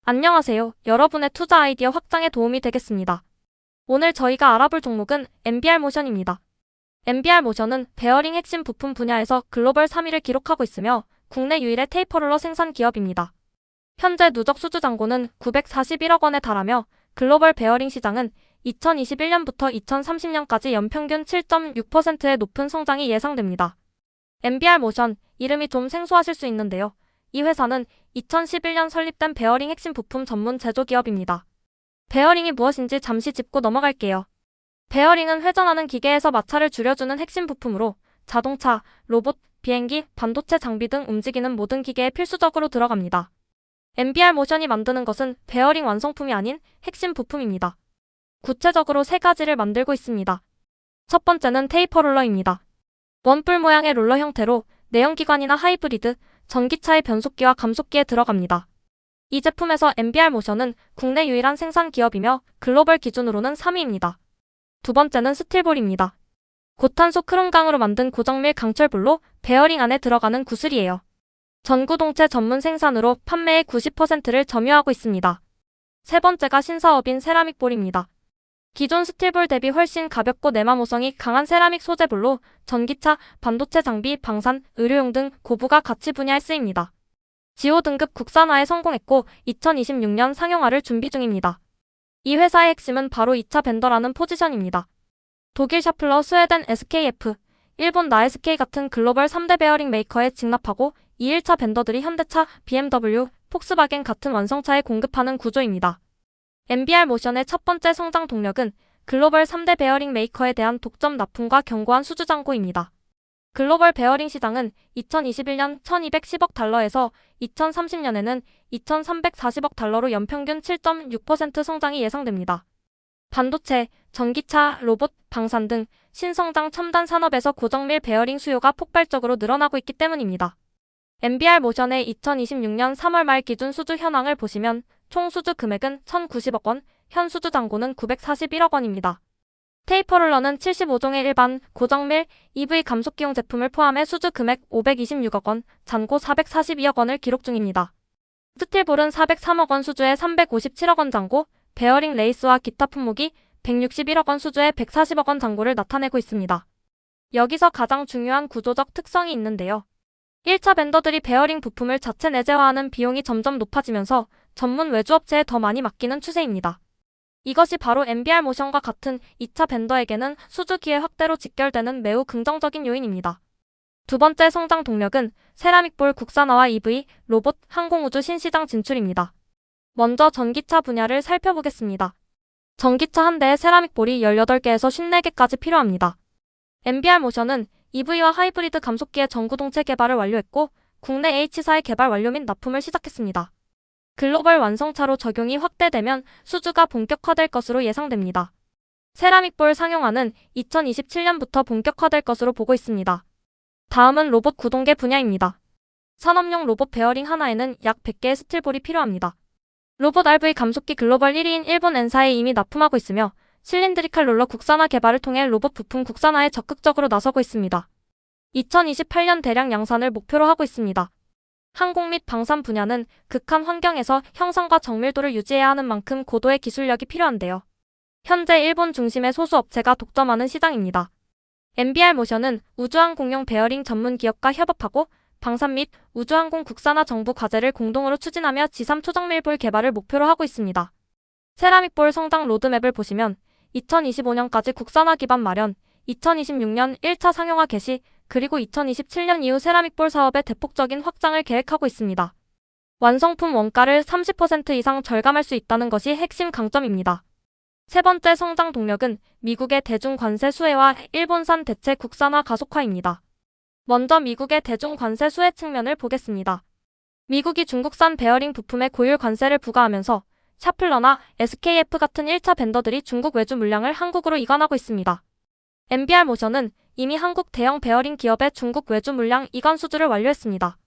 안녕하세요. 여러분의 투자 아이디어 확장에 도움이 되겠습니다. 오늘 저희가 알아볼 종목은 MBR 모션입니다. MBR 모션은 베어링 핵심 부품 분야에서 글로벌 3위를 기록하고 있으며 국내 유일의 테이퍼롤러 생산 기업입니다. 현재 누적 수주 잔고는 941억 원에 달하며 글로벌 베어링 시장은 2021년부터 2030년까지 연평균 7.6%의 높은 성장이 예상됩니다. MBR 모션, 이름이 좀 생소하실 수 있는데요. 이 회사는 2011년 설립된 베어링 핵심 부품 전문 제조기업입니다. 베어링이 무엇인지 잠시 짚고 넘어갈게요. 베어링은 회전하는 기계에서 마찰을 줄여주는 핵심 부품으로 자동차, 로봇, 비행기, 반도체 장비 등 움직이는 모든 기계에 필수적으로 들어갑니다. MBR 모션이 만드는 것은 베어링 완성품이 아닌 핵심 부품입니다. 구체적으로 세 가지를 만들고 있습니다. 첫 번째는 테이퍼 롤러입니다. 원뿔 모양의 롤러 형태로 내연기관이나 하이브리드, 전기차의 변속기와 감속기에 들어갑니다. 이 제품에서 MBR 모션은 국내 유일한 생산 기업이며 글로벌 기준으로는 3위입니다. 두 번째는 스틸볼입니다. 고탄소 크롬강으로 만든 고정밀 강철볼로 베어링 안에 들어가는 구슬이에요. 전구동체 전문 생산으로 판매의 90%를 점유하고 있습니다. 세 번째가 신사업인 세라믹볼입니다. 기존 스틸볼 대비 훨씬 가볍고 내마모성이 강한 세라믹 소재볼로 전기차, 반도체 장비, 방산, 의료용 등 고부가 가치 분야에 쓰입니다. 지오 등급 국산화에 성공했고 2026년 상용화를 준비 중입니다. 이 회사의 핵심은 바로 2차 벤더라는 포지션입니다. 독일 샤플러, 스웨덴 SKF, 일본 나에스케이 같은 글로벌 3대 베어링 메이커에 직납하고 이 1차 벤더들이 현대차, BMW, 폭스바겐 같은 완성차에 공급하는 구조입니다. MBR 모션의 첫 번째 성장 동력은 글로벌 3대 베어링 메이커에 대한 독점 납품과 견고한 수주 잔고입니다. 글로벌 베어링 시장은 2021년 1210억 달러에서 2030년에는 2340억 달러로 연평균 7.6% 성장이 예상됩니다. 반도체, 전기차, 로봇, 방산 등 신성장 첨단 산업에서 고정밀 베어링 수요가 폭발적으로 늘어나고 있기 때문입니다. MBR 모션의 2026년 3월 말 기준 수주 현황을 보시면 총 수주 금액은 1,090억 원, 현 수주 잔고는 941억 원입니다. 테이퍼롤러는 75종의 일반, 고정밀, EV 감속기용 제품을 포함해 수주 금액 526억 원, 잔고 442억 원을 기록 중입니다. 스틸볼은 403억 원 수주에 357억 원 잔고, 베어링 레이스와 기타 품목이 161억 원 수주에 140억 원 잔고를 나타내고 있습니다. 여기서 가장 중요한 구조적 특성이 있는데요. 1차 벤더들이 베어링 부품을 자체 내재화하는 비용이 점점 높아지면서 전문 외주업체에 더 많이 맡기는 추세입니다. 이것이 바로 MBR 모션과 같은 2차 벤더에게는 수주 기회 확대로 직결되는 매우 긍정적인 요인입니다. 두 번째 성장 동력은 세라믹볼 국산화와 EV, 로봇, 항공우주 신시장 진출입니다. 먼저 전기차 분야를 살펴보겠습니다. 전기차 한 대에 세라믹볼이 18개에서 54개까지 필요합니다. MBR 모션은 EV와 하이브리드 감속기의 전구동체 개발을 완료했고 국내 H사의 개발 완료 및 납품을 시작했습니다. 글로벌 완성차로 적용이 확대되면 수주가 본격화될 것으로 예상됩니다. 세라믹볼 상용화는 2027년부터 본격화될 것으로 보고 있습니다. 다음은 로봇 구동계 분야입니다. 산업용 로봇 베어링 하나에는 약 100개의 스틸볼이 필요합니다. 로봇 RV 감속기 글로벌 1위인 일본 엔사에 이미 납품하고 있으며 실린드리칼 롤러 국산화 개발을 통해 로봇 부품 국산화에 적극적으로 나서고 있습니다. 2028년 대량 양산을 목표로 하고 있습니다. 항공 및 방산 분야는 극한 환경에서 형상과 정밀도를 유지해야 하는 만큼 고도의 기술력이 필요한데요. 현재 일본 중심의 소수 업체가 독점하는 시장입니다. MBR 모션은 우주항공용 베어링 전문 기업과 협업하고 방산 및 우주항공 국산화 정부 과제를 공동으로 추진하며 G3 초정밀볼 개발을 목표로 하고 있습니다. 세라믹볼 성장 로드맵을 보시면 2025년까지 국산화 기반 마련, 2026년 1차 상용화 개시, 그리고 2027년 이후 세라믹볼 사업의 대폭적인 확장을 계획하고 있습니다. 완성품 원가를 30% 이상 절감할 수 있다는 것이 핵심 강점입니다. 세 번째 성장 동력은 미국의 대중 관세 수혜와 일본산 대체 국산화 가속화입니다. 먼저 미국의 대중 관세 수혜 측면을 보겠습니다. 미국이 중국산 베어링 부품에 고율 관세를 부과하면서 샤플러나 SKF 같은 1차 벤더들이 중국 외주 물량을 한국으로 이관하고 있습니다. MBR 모션은 이미 한국 대형 베어링 기업의 중국 외주 물량 이관 수주를 완료했습니다.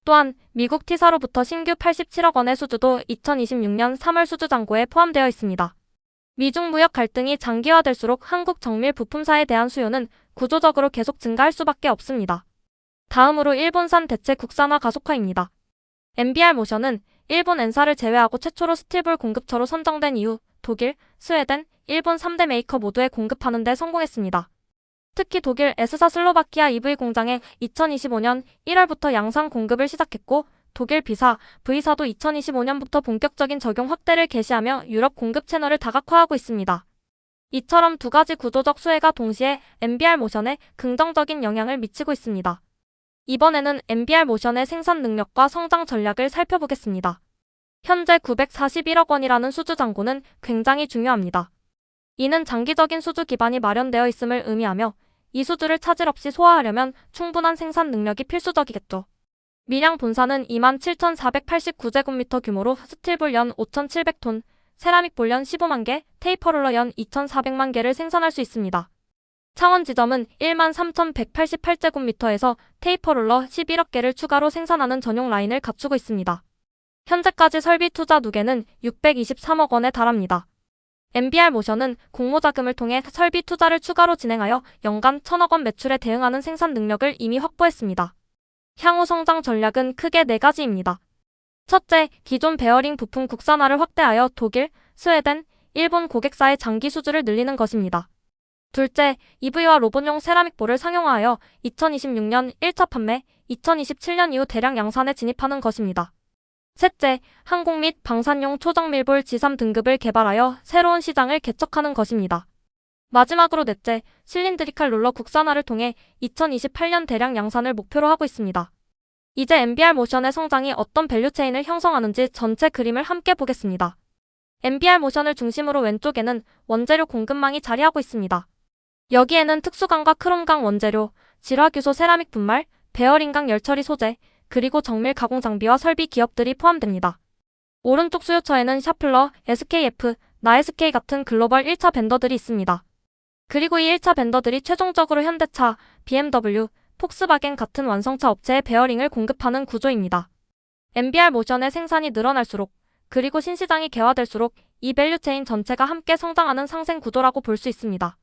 또한 미국 T사로부터 신규 87억 원의 수주도 2026년 3월 수주 잔고에 포함되어 있습니다. 미중 무역 갈등이 장기화될수록 한국 정밀 부품사에 대한 수요는 구조적으로 계속 증가할 수밖에 없습니다. 다음으로 일본산 대체 국산화 가속화입니다. MBR 모션은 일본 엔사를 제외하고 최초로 스틸볼 공급처로 선정된 이후 독일, 스웨덴, 일본 3대 메이커 모두에 공급하는 데 성공했습니다. 특히 독일 S사 슬로바키아 EV 공장에 2025년 1월부터 양산 공급을 시작했고 독일 B사, V사도 2025년부터 본격적인 적용 확대를 개시하며 유럽 공급 채널을 다각화하고 있습니다. 이처럼 두 가지 구조적 수혜가 동시에 MBR 모션에 긍정적인 영향을 미치고 있습니다. 이번에는 MBR 모션의 생산 능력과 성장 전략을 살펴보겠습니다. 현재 941억 원이라는 수주 잔고는 굉장히 중요합니다. 이는 장기적인 수주 기반이 마련되어 있음을 의미하며 이 수주를 차질 없이 소화하려면 충분한 생산 능력이 필수적이겠죠. 밀양 본사는 27,489제곱미터 규모로 스틸볼 연 5,700톤, 세라믹 볼 연 15만 개, 테이퍼롤러 연 2,400만 개를 생산할 수 있습니다. 창원 지점은 13,188제곱미터에서 테이퍼롤러 11억 개를 추가로 생산하는 전용 라인을 갖추고 있습니다. 현재까지 설비 투자 누계는 623억 원에 달합니다. MBR 모션은 공모자금을 통해 설비 투자를 추가로 진행하여 연간 1,000억 원 매출에 대응하는 생산 능력을 이미 확보했습니다. 향후 성장 전략은 크게 4가지입니다. 첫째, 기존 베어링 부품 국산화를 확대하여 독일, 스웨덴, 일본 고객사의 장기 수주를 늘리는 것입니다. 둘째, EV와 로봇용 세라믹볼을 상용화하여 2026년 1차 판매, 2027년 이후 대량 양산에 진입하는 것입니다. 셋째, 항공 및 방산용 초정밀볼 G3 등급을 개발하여 새로운 시장을 개척하는 것입니다. 마지막으로 넷째, 실린드리칼 롤러 국산화를 통해 2028년 대량 양산을 목표로 하고 있습니다. 이제 MBR 모션의 성장이 어떤 밸류체인을 형성하는지 전체 그림을 함께 보겠습니다. MBR 모션을 중심으로 왼쪽에는 원재료 공급망이 자리하고 있습니다. 여기에는 특수강과 크롬강 원재료, 질화규소 세라믹 분말, 베어링강 열처리 소재, 그리고 정밀 가공 장비와 설비 기업들이 포함됩니다. 오른쪽 수요처에는 샤플러, SKF, 나SK 같은 글로벌 1차 벤더들이 있습니다. 그리고 이 1차 벤더들이 최종적으로 현대차, BMW, 폭스바겐 같은 완성차 업체에 베어링을 공급하는 구조입니다. MBR 모션의 생산이 늘어날수록 그리고 신시장이 개화될수록 이 밸류체인 전체가 함께 성장하는 상생 구조라고 볼 수 있습니다.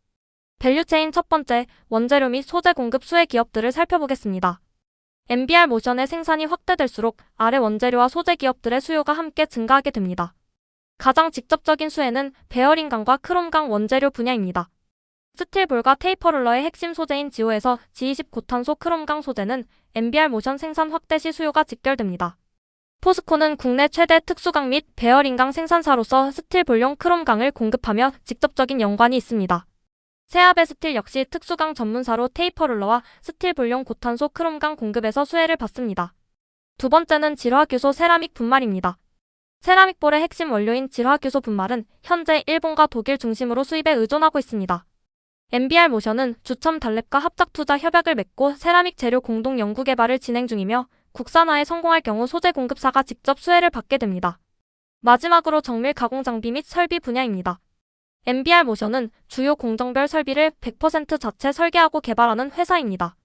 밸류체인 첫 번째, 원재료 및 소재 공급 수혜 기업들을 살펴보겠습니다. MBR 모션의 생산이 확대될수록 아래 원재료와 소재 기업들의 수요가 함께 증가하게 됩니다. 가장 직접적인 수혜는 베어링강과 크롬강 원재료 분야입니다. 스틸볼과 테이퍼롤러의 핵심 소재인 지오에서 G20 고탄소 크롬강 소재는 MBR 모션 생산 확대 시 수요가 직결됩니다. 포스코는 국내 최대 특수강 및 베어링강 생산사로서 스틸볼용 크롬강을 공급하며 직접적인 연관이 있습니다. 세아베 스틸 역시 특수강 전문사로 테이퍼롤러와 스틸볼용 고탄소 크롬강 공급에서 수혜를 받습니다. 두 번째는 질화규소 세라믹 분말입니다. 세라믹볼의 핵심 원료인 질화규소 분말은 현재 일본과 독일 중심으로 수입에 의존하고 있습니다. MBR 모션은 주첨 달랩과 합작 투자 협약을 맺고 세라믹 재료 공동 연구 개발을 진행 중이며 국산화에 성공할 경우 소재 공급사가 직접 수혜를 받게 됩니다. 마지막으로 정밀 가공 장비 및 설비 분야입니다. MBR 모션은 주요 공정별 설비를 100% 자체 설계하고 개발하는 회사입니다.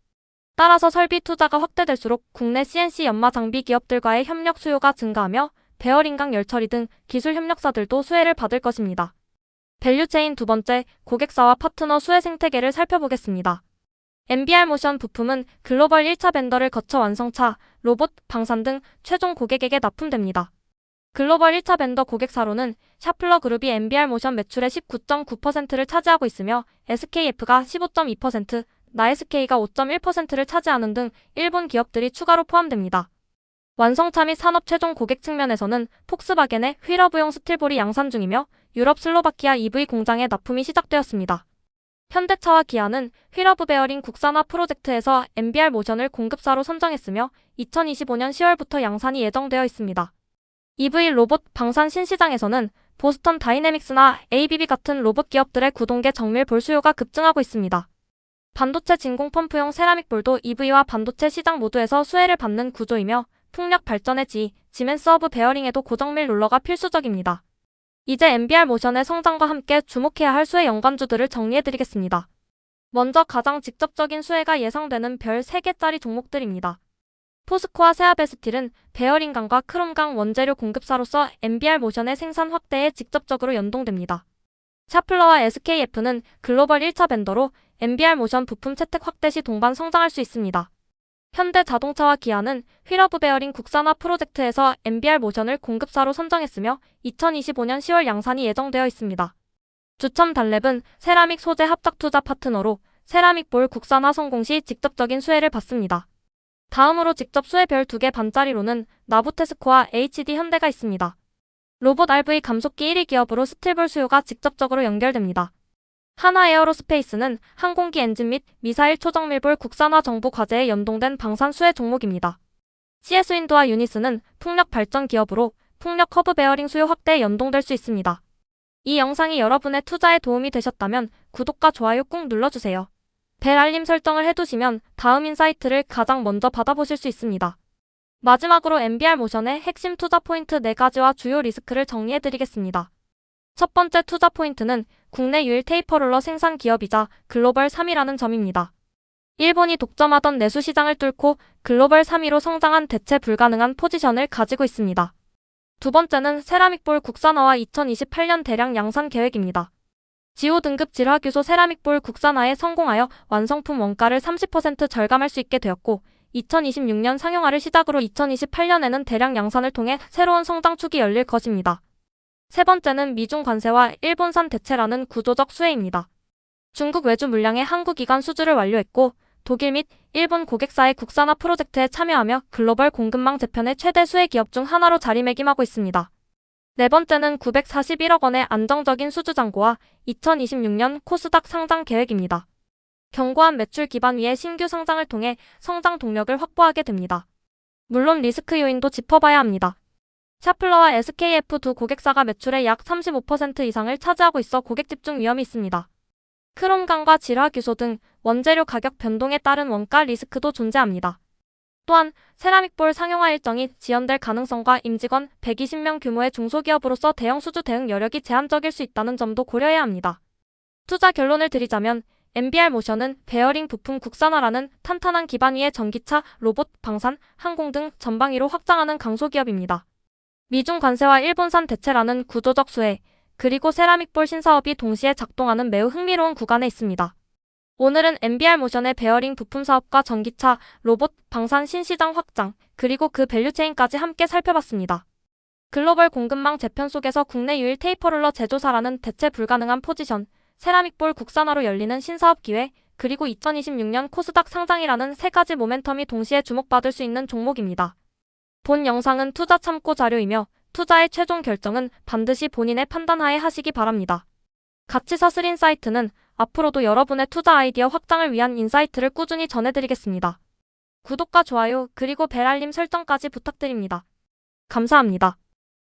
따라서 설비 투자가 확대될수록 국내 CNC 연마 장비 기업들과의 협력 수요가 증가하며 베어링강 열처리 등 기술 협력사들도 수혜를 받을 것입니다. 밸류체인 두 번째, 고객사와 파트너 수혜 생태계를 살펴보겠습니다. MBR 모션 부품은 글로벌 1차 벤더를 거쳐 완성차, 로봇, 방산 등 최종 고객에게 납품됩니다. 글로벌 1차 벤더 고객사로는 샤플러 그룹이 MBR 모션 매출의 19.9%를 차지하고 있으며 SKF가 15.2%, 나SK가 5.1%를 차지하는 등 일본 기업들이 추가로 포함됩니다. 완성차 및 산업 최종 고객 측면에서는 폭스바겐의 휠허브용 스틸볼이 양산 중이며 유럽 슬로바키아 EV 공장에 납품이 시작되었습니다. 현대차와 기아는 휠허브 베어링 국산화 프로젝트에서 MBR 모션을 공급사로 선정했으며 2025년 10월부터 양산이 예정되어 있습니다. EV 로봇 방산 신시장에서는 보스턴 다이내믹스나 ABB 같은 로봇 기업들의 구동계 정밀 볼 수요가 급증하고 있습니다. 반도체 진공 펌프용 세라믹 볼도 EV와 반도체 시장 모두에서 수혜를 받는 구조이며 풍력 발전의 지멘스 허브 베어링에도 고정밀 롤러가 필수적입니다. 이제 MBR 모션의 성장과 함께 주목해야 할 수혜 연관주들을 정리해드리겠습니다. 먼저 가장 직접적인 수혜가 예상되는 별 3개짜리 종목들입니다. 포스코와 세아베 스틸은 베어링강과 크롬강 원재료 공급사로서 MBR 모션의 생산 확대에 직접적으로 연동됩니다. 샤플러와 SKF는 글로벌 1차 벤더로 MBR 모션 부품 채택 확대 시 동반 성장할 수 있습니다. 현대자동차와 기아는 휠허브 베어링 국산화 프로젝트에서 MBR 모션을 공급사로 선정했으며 2025년 10월 양산이 예정되어 있습니다. 주첨 달랩은 세라믹 소재 합작 투자 파트너로 세라믹 볼 국산화 성공 시 직접적인 수혜를 받습니다. 다음으로 직접 수혜 별 2개 반짜리로는 나부테스코와 HD 현대가 있습니다. 로봇 RV 감속기 1위 기업으로 스틸볼 수요가 직접적으로 연결됩니다. 하나에어로스페이스는 항공기 엔진 및 미사일 초정밀볼 국산화 정부 과제에 연동된 방산 수혜 종목입니다. CS윈드와 유니스는 풍력 발전 기업으로 풍력 커브 베어링 수요 확대에 연동될 수 있습니다. 이 영상이 여러분의 투자에 도움이 되셨다면 구독과 좋아요 꾹 눌러주세요. 벨 알림 설정을 해두시면 다음 인사이트를 가장 먼저 받아보실 수 있습니다. 마지막으로 MBR 모션의 핵심 투자 포인트 4가지와 주요 리스크를 정리해드리겠습니다. 첫 번째 투자 포인트는 국내 유일 테이퍼롤러 생산 기업이자 글로벌 3위라는 점입니다. 일본이 독점하던 내수 시장을 뚫고 글로벌 3위로 성장한 대체 불가능한 포지션을 가지고 있습니다. 두 번째는 세라믹볼 국산화와 2028년 대량 양산 계획입니다. 지오 등급 질화규소 세라믹볼 국산화에 성공하여 완성품 원가를 30% 절감할 수 있게 되었고 2026년 상용화를 시작으로 2028년에는 대량 양산을 통해 새로운 성장축이 열릴 것입니다. 세 번째는 미중 관세와 일본산 대체라는 구조적 수혜입니다. 중국 외주 물량의 한국 이관 수주를 완료했고 독일 및 일본 고객사의 국산화 프로젝트에 참여하며 글로벌 공급망 재편의 최대 수혜 기업 중 하나로 자리매김하고 있습니다. 네 번째는 941억 원의 안정적인 수주 잔고와 2026년 코스닥 상장 계획입니다. 견고한 매출 기반 위에 신규 상장을 통해 성장 동력을 확보하게 됩니다. 물론 리스크 요인도 짚어봐야 합니다. 샤플러와 SKF 두 고객사가 매출의 약 35% 이상을 차지하고 있어 고객 집중 위험이 있습니다. 크롬강과 질화규소 등 원재료 가격 변동에 따른 원가 리스크도 존재합니다. 또한 세라믹볼 상용화 일정이 지연될 가능성과 임직원 120명 규모의 중소기업으로서 대형 수주 대응 여력이 제한적일 수 있다는 점도 고려해야 합니다. 투자 결론을 드리자면 MBR 모션은 베어링 부품 국산화라는 탄탄한 기반 위에 전기차, 로봇, 방산, 항공 등 전방위로 확장하는 강소기업입니다. 미중 관세와 일본산 대체라는 구조적 수혜, 그리고 세라믹볼 신사업이 동시에 작동하는 매우 흥미로운 구간에 있습니다. 오늘은 MBR 모션의 베어링 부품 사업과 전기차, 로봇, 방산 신시장 확장, 그리고 그 밸류체인까지 함께 살펴봤습니다. 글로벌 공급망 재편 속에서 국내 유일 테이퍼롤러 제조사라는 대체 불가능한 포지션, 세라믹볼 국산화로 열리는 신사업 기회, 그리고 2026년 코스닥 상장이라는 세 가지 모멘텀이 동시에 주목받을 수 있는 종목입니다. 본 영상은 투자 참고 자료이며 투자의 최종 결정은 반드시 본인의 판단하에 하시기 바랍니다. 가치사슬 인사이트는 앞으로도 여러분의 투자 아이디어 확장을 위한 인사이트를 꾸준히 전해드리겠습니다. 구독과 좋아요 그리고 벨 알림 설정까지 부탁드립니다. 감사합니다.